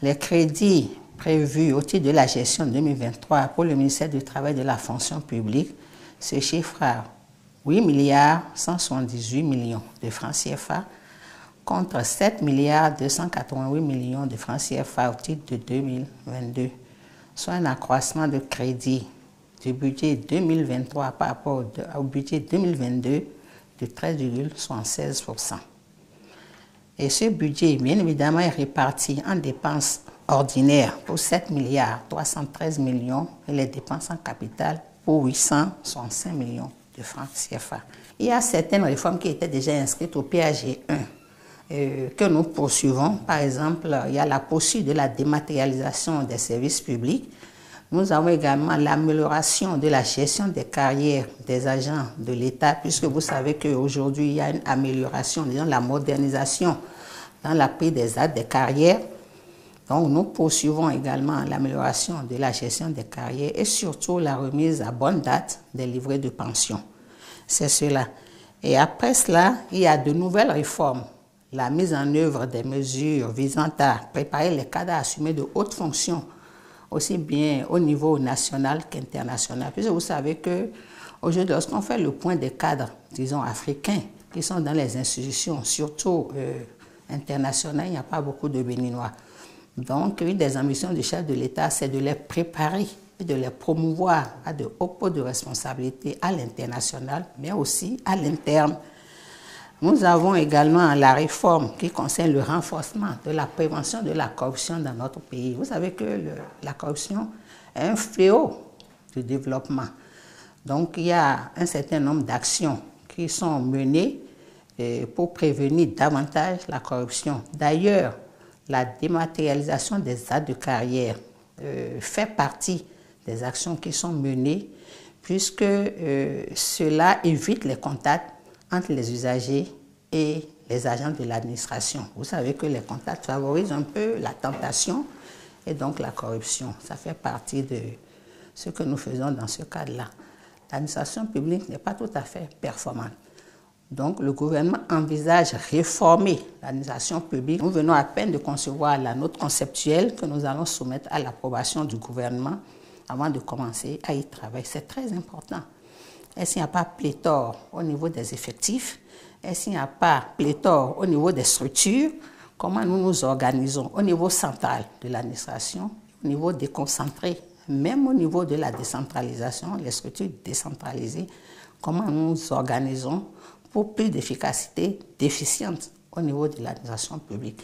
Les crédits prévus au titre de la gestion 2023 pour le ministère du Travail et de la fonction publique se chiffrent à 8 milliards 178 millions de francs CFA contre 7 milliards 288 millions de francs CFA au titre de 2022, soit un accroissement de crédit du budget 2023 par rapport au budget 2022 de 13,76%. Et ce budget, bien évidemment, est réparti en dépenses ordinaires pour 7 milliards 313 millions et les dépenses en capital pour 865 millions de francs CFA. Il y a certaines réformes qui étaient déjà inscrites au PAG 1 que nous poursuivons. Par exemple, il y a la poursuite de la dématérialisation des services publics. Nous avons également l'amélioration de la gestion des carrières des agents de l'État, puisque vous savez qu'aujourd'hui, il y a une amélioration, disons, la modernisation dans la prise des actes des carrières. Donc, nous poursuivons également l'amélioration de la gestion des carrières et surtout la remise à bonne date des livrets de pension. C'est cela. Et après cela, il y a de nouvelles réformes. La mise en œuvre des mesures visant à préparer les cadres à assumer de hautes fonctions, aussi bien au niveau national qu'international. Puisque vous savez qu'aujourd'hui, lorsqu'on fait le point des cadres, disons, africains, qui sont dans les institutions, surtout internationales, il n'y a pas beaucoup de Béninois. Donc, une des ambitions du chef de l'État, c'est de les préparer et de les promouvoir à de hauts postes de responsabilité à l'international, mais aussi à l'interne. Nous avons également la réforme qui concerne le renforcement de la prévention de la corruption dans notre pays. Vous savez que la corruption est un fléau du développement. Donc, il y a un certain nombre d'actions qui sont menées pour prévenir davantage la corruption. D'ailleurs, la dématérialisation des actes de carrière fait partie des actions qui sont menées puisque cela évite les contacts entre les usagers et les agents de l'administration. Vous savez que les contacts favorisent un peu la tentation et donc la corruption. Ça fait partie de ce que nous faisons dans ce cadre-là. L'administration publique n'est pas tout à fait performante. Donc le gouvernement envisage réformer l'administration publique. Nous venons à peine de concevoir la note conceptuelle que nous allons soumettre à l'approbation du gouvernement avant de commencer à y travailler. C'est très important. Est-ce qu'il n'y a pas pléthore au niveau des effectifs? Est-ce qu'il n'y a pas pléthore au niveau des structures? Comment nous nous organisons au niveau central de l'administration, au niveau déconcentré, même au niveau de la décentralisation, les structures décentralisées, comment nous nous organisons pour plus d'efficacité, d'efficience au niveau de l'administration publique?